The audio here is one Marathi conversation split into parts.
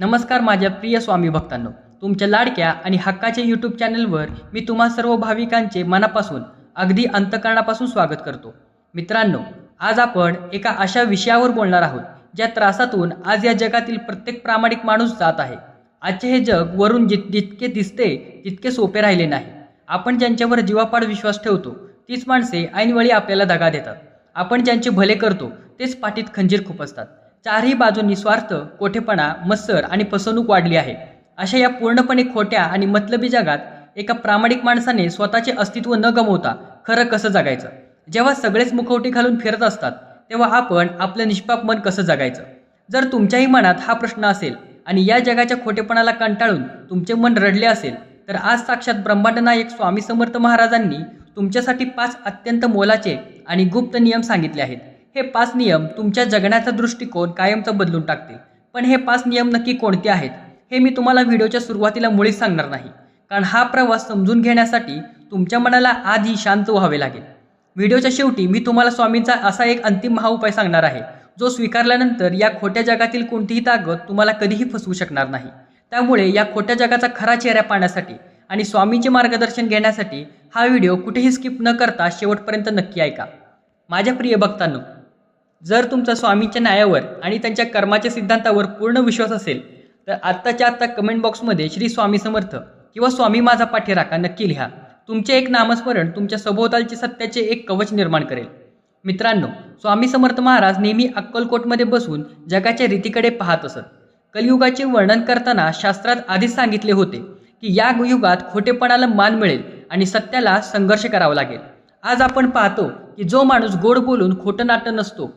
नमस्कार माझ्या प्रिय स्वामी भक्तांनो, तुमच्या लाडक्या आणि हक्काच्या यूट्यूब चॅनलवर मी तुम्हा सर्व भाविकांचे मनापासून अगदी अंतःकरणापासून स्वागत करतो। मित्रांनो, आज आपण एका अशा विषयावर बोलणार आहोत ज्या त्रासातून आज या जगातील प्रत्येक प्रामाणिक माणूस जात आहे। आजचे हे जग वरून जितके दिसते तितके सोपे राहिले नाही। आपण ज्यांच्यावर जीवापाड विश्वास ठेवतो तीच माणसे ऐनवेळी आपल्याला दगा देतात। आपण ज्यांचे भले करतो तेच पाठीत खंजीर खुपसतात। चारही बाजूंनी स्वार्थ, कोठेपणा, मत्सर आणि फसवणूक वाढली आहे। अशा या पूर्णपणे खोट्या आणि मतलबी जगात एका प्रामाणिक माणसाने स्वतःचे अस्तित्व न गमावता खरं कसं जगायचं? जेव्हा सगळेच मुखवटे घालून फिरत असतात तेव्हा आपण आपलं निष्पाप मन कसं जगायचं? जर तुमच्याही मनात हा प्रश्न असेल आणि या जगाच्या खोटेपणाला कंटाळून तुमचे मन रडले असेल तर आज साक्षात ब्रह्मांड नायक स्वामी समर्थ महाराजांनी तुमच्यासाठी 5 अत्यंत मोलाचे आणि गुप्त नियम सांगितले आहेत। हे 5 नियम तुमच्या जगण्याचा दृष्टिकोन कायमचा बदलून टाकतील। पण हे 5 नियम नक्की कोणते आहेत हे मी तुम्हाला व्हिडिओच्या सुरुवातीला मुळीच सांगणार नाही, कारण हा प्रवास समजून घेण्यासाठी तुमच्या मनाला आधी शांत व्हावे लागेल। व्हिडिओच्या शेवटी मी तुम्हाला स्वामींचा असा एक अंतिम महाउपाय सांगणार आहे जो स्वीकारल्यानंतर या खोट्या जगातील कोणतीही ताकद तुम्हाला कधीही फसवू शकणार नाही। त्यामुळे या खोट्या जगाचा खरा चेहरा पाहण्यासाठी आणि स्वामींचे मार्गदर्शन घेण्यासाठी हा व्हिडिओ कुठेही स्किप न करता शेवटपर्यंत नक्की ऐका। माझ्या प्रिय भक्तांनो, जर तुमचा स्वामींच्या न्यायावर आणि त्यांच्या कर्माच्या सिद्धांतावर पूर्ण विश्वास असेल तर आत्ताच्या आत्ता कमेंट बॉक्समध्ये श्री स्वामी समर्थ किंवा स्वामी माझा पाठीराखा नक्की लिहा। तुमचे एक नामस्मरण तुमच्या सभोवतालचे सत्याचे एक कवच निर्माण करेल। मित्रांनो, स्वामी समर्थ महाराज नेहमी अक्कलकोटमध्ये बसून जगाच्या रीतीकडे पाहत असत। कलियुगाचे वर्णन करताना शास्त्रात आधीच सांगितले होते की या युगात खोटेपणाला मान मिळेल आणि सत्याला संघर्ष करावा लागेल। आज आपण पाहतो की जो माणूस गोड बोलून खोटं नाटं नसतो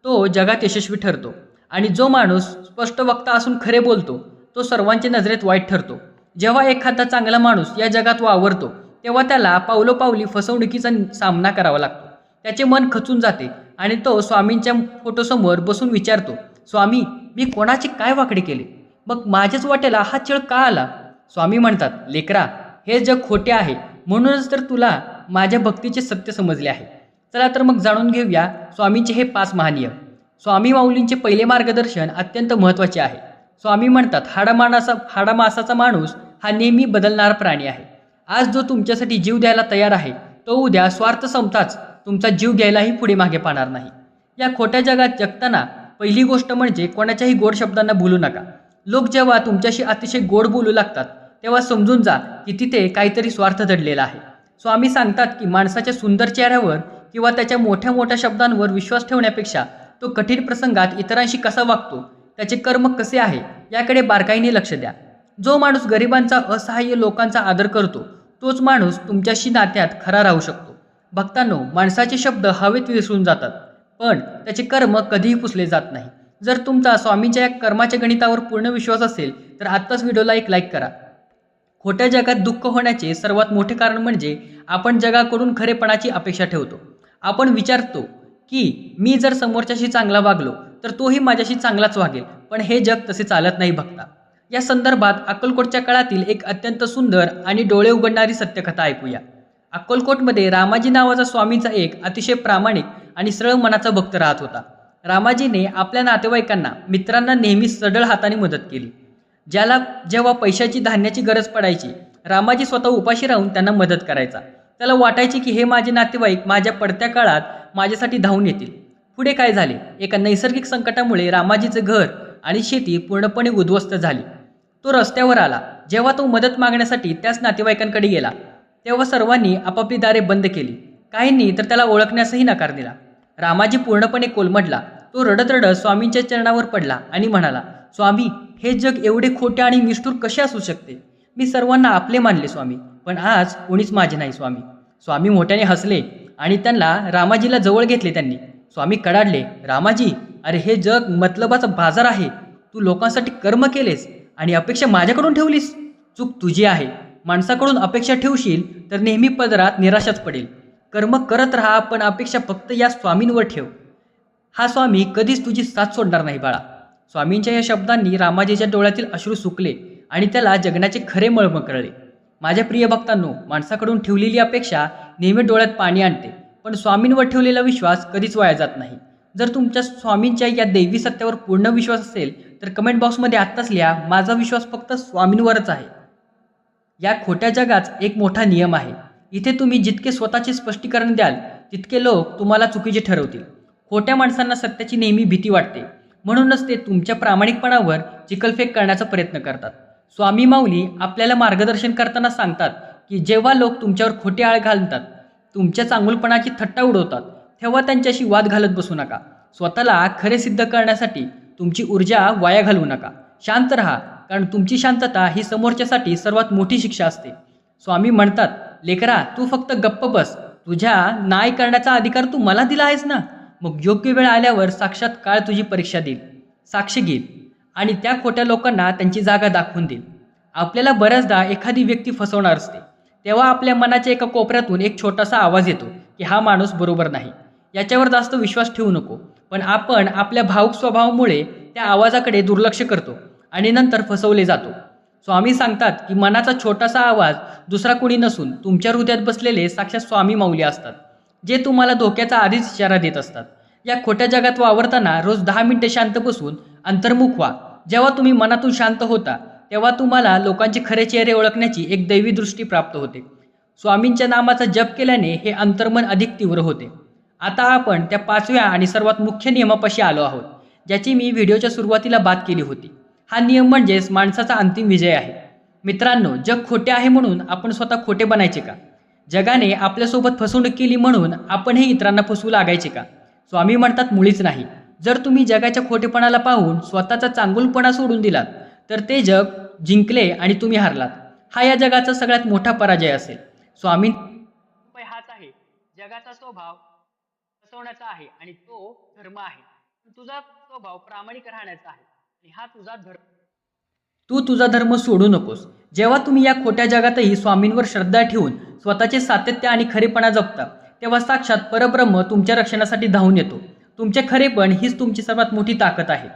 तो जगात यशस्वी ठरतो, आणि जो माणूस स्पष्ट वक्ता असून खरे बोलतो तो सर्वांच्या नजरेत वाईट ठरतो। जेव्हा एखादा चांगला माणूस या जगात वावरतो तेव्हा त्याला पावलोपावली फसवणुकीचा सामना करावा लागतो। त्याचे मन खचून जाते आणि तो स्वामींच्या फोटोसमोर बसून विचारतो, स्वामी, मी कोणाचे काय वाकडे केले? मग माझ्याच वाट्याला हा छळ का आला? स्वामी म्हणतात, लेकरा, हे जग खोटे आहे, म्हणूनच तर तुला माझ्या भक्तीचे सत्य समजले आहे। चला तर मग जाणून घेऊया स्वामींचे हे 5 महानियम। स्वामी माऊलींचे पहिले मार्गदर्शन अत्यंत महत्त्वाचे आहे। स्वामी म्हणतात, हाडामासाचा माणूस हा नेहमी बदलणारा प्राणी आहे। आज जो तुमच्यासाठी जीव द्यायला तयार आहे तो उद्या स्वार्थ संपताच तुमचा जीव घ्यायलाही पुढे मागे पाहणार नाही। या खोट्या जगात जगताना पहिली गोष्ट म्हणजे कोणाच्याही गोड शब्दांना भुलू नका। लोक जेव्हा तुमच्याशी अतिशय गोड बोलू लागतात तेव्हा समजून जा की तिथे काहीतरी स्वार्थ दडलेला आहे। स्वामी सांगतात की माणसाच्या सुंदर चेहऱ्यावर किंवा त्याच्या मोठ्या मोठ्या शब्दांवर विश्वास ठेवण्यापेक्षा तो कठीण प्रसंगात इतरांशी कसा वागतो, त्याचे कर्म कसे आहे याकडे बारकाईने लक्ष द्या। जो माणूस गरिबांचा, असहाय्य लोकांचा आदर करतो तोच माणूस तुमच्याशी नात्यात खरा राहू शकतो। भक्तांनो, माणसाचे शब्द हवेत विसरून जातात पण त्याचे कर्म कधीही पुसले जात नाही। जर तुमचा स्वामींच्या या कर्माच्या गणितावर पूर्ण विश्वास असेल तर आत्ताच व्हिडिओला एक लाईक करा। खोट्या जगात दुःख होण्याचे सर्वात मोठे कारण म्हणजे आपण जगाकडून खरेपणाची अपेक्षा ठेवतो। आपण विचारतो की मी जर समोरच्याशी चांगला वागलो तर तोही माझ्याशी चांगलाच वागेल, पण हे जग तसे चालत नाही भक्ता। या संदर्भात अक्कलकोटच्या काळातील एक अत्यंत सुंदर आणि डोळे उघडणारी सत्यकथा ऐकूया। अक्कलकोटमध्ये रामाजी नावाचा स्वामींचा एक अतिशय प्रामाणिक आणि सरळ मनाचा भक्त राहत होता। रामाजीने आपल्या नातेवाईकांना, मित्रांना नेहमी सढळ हाताने मदत केली। ज्याला जेव्हा पैशाची, धान्याची गरज पडायची रामाजी स्वतः उपाशी राहून त्यांना मदत करायचा। त्याला वाटायचे की हे माझे नातेवाईक माझ्या पडत्या काळात माझ्यासाठी धावून येतील। पुढे काय झाले? एका नैसर्गिक संकटामुळे रामाजीचे घर आणि शेती पूर्णपणे उद्ध्वस्त झाली। तो रस्त्यावर आला। जेव्हा तो मदत मागण्यासाठी त्याच नातेवाईकांकडे गेला तेव्हा सर्वांनी आपापली दारे बंद केली। काहींनी तर त्याला ओळखण्यासही नकार दिला। रामाजी पूर्णपणे कोलमडला। तो रडत रडत स्वामींच्या चरणावर पडला आणि म्हणाला, स्वामी, हे जग एवढे खोटे आणि निष्ठुर कसे असू शकते? मी सर्वांना आपले मानले स्वामी, पण आज कोणीच माझे नाही स्वामी। स्वामी मोठ्याने हसले आणि त्यांना रामाजीला जवळ घेतले। त्यांनी स्वामी कडाडले, रामाजी, अरे हे जग मतलबाचा बाजार आहे। तू लोकांसाठी कर्म केलेस आणि अपेक्षा माझ्याकडून ठेवलीस। चूक तुझी आहे। माणसाकडून अपेक्षा ठेवशील तर नेहमी पदरात निराशाच पडेल। कर्म करत राहा, पण अपेक्षा फक्त या स्वामींवर ठेव। हा स्वामी कधीच तुझी साथ सोडणार नाही बाळा। स्वामींच्या या शब्दांनी रामाजीच्या डोळ्यातील अश्रू सुकले आणि त्याला जगण्याचे खरे मर्म कळले। माझ्या प्रिय भक्तांनो, माणसाकडून ठेवलेली अपेक्षा नेहमी डोळ्यात पाणी आणते, पण स्वामींवर ठेवलेला विश्वास कधीच वाया जात नाही। जर तुमच्या स्वामींच्या या दैवी सत्यावर पूर्ण विश्वास असेल तर कमेंट बॉक्समध्ये आत्ताच लिहा, माझा विश्वास फक्त स्वामींवरच आहे. या खोट्या जगात एक मोठा नियम आहे. इथे तुम्ही जितके स्वतःचे स्पष्टीकरण द्याल तितके लोक तुम्हाला चुकीचे ठरवतील. खोट्या माणसांना सत्याची नेहमी भीती वाटते, म्हणूनच ते तुमच्या प्रामाणिकपणावर चिखलफेक करण्याचा प्रयत्न करतात. स्वामी माऊली आपल्याला मार्गदर्शन करताना सांगतात की जेव्हा लोक तुमच्यावर खोटे आळ घालतात, तुमच्या चांगुलपणाची थट्टा उडवतात, तेव्हा त्यांच्याशी वाद घालत बसू नका. स्वतःला खरे सिद्ध करण्यासाठी तुमची ऊर्जा वाया घालवू नका. शांत राहा, कारण तुमची शांतता ही समोरच्यासाठी सर्वात मोठी शिक्षा असते. स्वामी म्हणतात, लेकरा तू फक्त गप्प बस, तुझ्या न्याय करण्याचा अधिकार तू मला दिला आहेस ना. मग योग्य वेळ आल्यावर साक्षात काळ तुझी परीक्षा देईल, साक्षी घेईल आणि त्या खोट्या लोकांना त्यांची जागा दाखवून देईल. आपल्याला बऱ्याचदा एखादी व्यक्ती फसवणार असते, तेव्हा आपल्या मनाच्या एका कोपऱ्यातून एक छोटासा आवाज येतो की हा माणूस बरोबर नाही, याच्यावर जास्त विश्वास ठेवू नको. पण आपण आपल्या भावुक स्वभावामुळे त्या आवाजाकडे दुर्लक्ष करतो आणि नंतर फसवले जातो. स्वामी सांगतात की मनाचा छोटासा आवाज दुसरा कोणी नसून तुमच्या हृदयात बसलेले साक्षात स्वामी माऊली असतात, जे तुम्हाला धोक्याचा आधीच इशारा देत असतात. या खोट्या जगात वावरताना रोज 10 मिनिटे शांत बसून अंतर्मुख व्हा. जेव्हा तुम्ही मनातून शांत होता तेव्हा तुम्हाला लोकांचे खरे चेहरे ओळखण्याची एक दैवी दृष्टी प्राप्त होते. स्वामींच्या नामाचा जप केल्याने हे अंतर्मन अधिक तीव्र होते. आता आपण त्या 5व्या आणि सर्वात मुख्य नियमापाशी आलो आहोत, ज्याची मी व्हिडिओच्या सुरुवातीला बात केली होती. हा नियम म्हणजेच माणसाचा अंतिम विजय आहे. मित्रांनो, जग खोटे आहे म्हणून आपण स्वतः खोटे बनायचे का? जगाने आपल्यासोबत फसवणूक केली म्हणून आपणही इतरांना फसवू लागायचे का? स्वामी म्हणतात, मुळीच नाही. जर तुम्ही जगाच्या खोटेपणाला पाहून स्वतःचा चांगुलपणा सोडून दिलात तर ते जग जिंकले आणि तुम्ही हारलात. हा या जगाचा सगळ्यात मोठा पराजय असेल. स्वामी हाच आहे, जगाचा स्वभाव फसवण्याचा आहे आणि तो धर्म आहे. तुझा स्वभाव प्रामाणिक राहण्याचा आहे आणि हा तुझा धर्म. तू तुझा धर्म सोडू नकोस. जेव्हा तुम्ही या खोट्या जगातही स्वामींवर श्रद्धा ठेवून स्वतःचे सातत्य आणि खरेपणा जपता, तेव्हा साक्षात परब्रह्म तुमच्या रक्षणासाठी धावून येतो. तुमचे खरेपण हीच तुमची सर्वात मोठी ताकद आहे.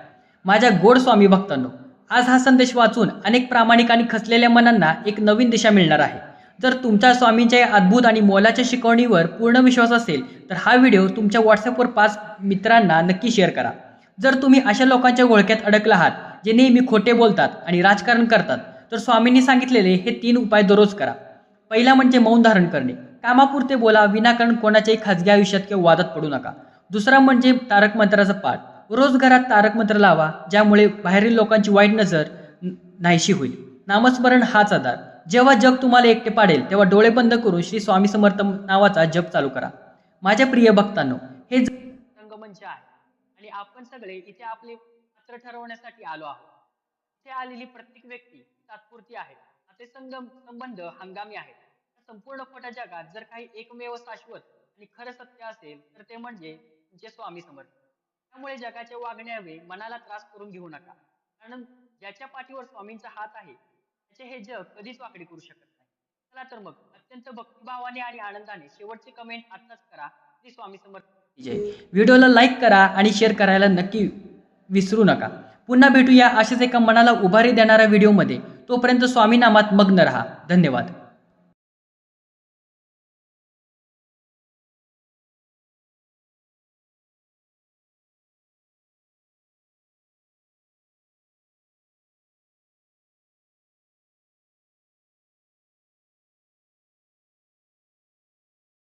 माझ्या गोड स्वामी भक्तांनो, आज हा संदेश वाचून अनेक प्रामाणिक आणि खचलेल्या मनांना एक नवीन दिशा मिळणार आहे. जर तुमच्या स्वामींच्या या अद्भुत आणि मोलाच्या शिकवणीवर पूर्ण विश्वास असेल तर हा व्हिडिओ तुमच्या व्हॉट्सअपवर 5 मित्रांना नक्की शेअर करा. जर तुम्ही अशा लोकांच्या घोळक्यात अडकला आहात जे नेहमी खोटे बोलतात आणि राजकारण करतात, तर स्वामींनी सांगितलेले हे 3 उपाय दररोज करा. पहिला म्हणजे मौन धारण करणे. कामापुरते बोला, विनाकारण कोणाच्याही खाजगी आयुष्यात किंवा वादात पडू नका. दुसरा म्हणजे तारक मंत्राचा पाठ. रोज घरात तारक मंत्र लावा, ज्यामुळे बाहेरील लोकांची वाईट नजर नाहीशी होईल. नामस्मरण हाच आधार. जेव्हा जग तुम्हाला एकटे पाडेल तेव्हा डोळे बंद करून श्री स्वामी समर्थ नावाचा जप चालू करा. माझ्या प्रिय भक्तांनो, हे रंगमंच आहे आणि आपण सगळे इथे आपले पात्र ठरवण्यासाठी आलो आहोत. इथे आलेली प्रत्येक व्यक्ती तात्पुरती आहे. असे संबंध हंगामी आहेत. संपूर्ण खोट्या जगात जर काही एकमेव शाश्वत आणि खरं सत्य असेल तर ते म्हणजे तुमचे स्वामी समर्थ. त्यामुळे जगाच्या वागण्यावे मनाला त्रास करून घेऊ नका, कारण ज्याच्या पाठीवर स्वामींचा हात आहे त्याचे हे जग कधीच वाकडी करू शकत नाही. चला तर मग अत्यंत भक्तिभावाने आणि आनंदाने शेवटचे कमेंट आत्ताच करा, श्री स्वामी समर्थ. व्हिडिओला लाईक करा आणि शेअर करायला नक्की विसरू नका. पुन्हा भेटूया अशाच एका मनाला उभारी देणाऱ्या व्हिडिओमध्ये. तोपर्यंत स्वामी नामात मग्न रहा. धन्यवाद.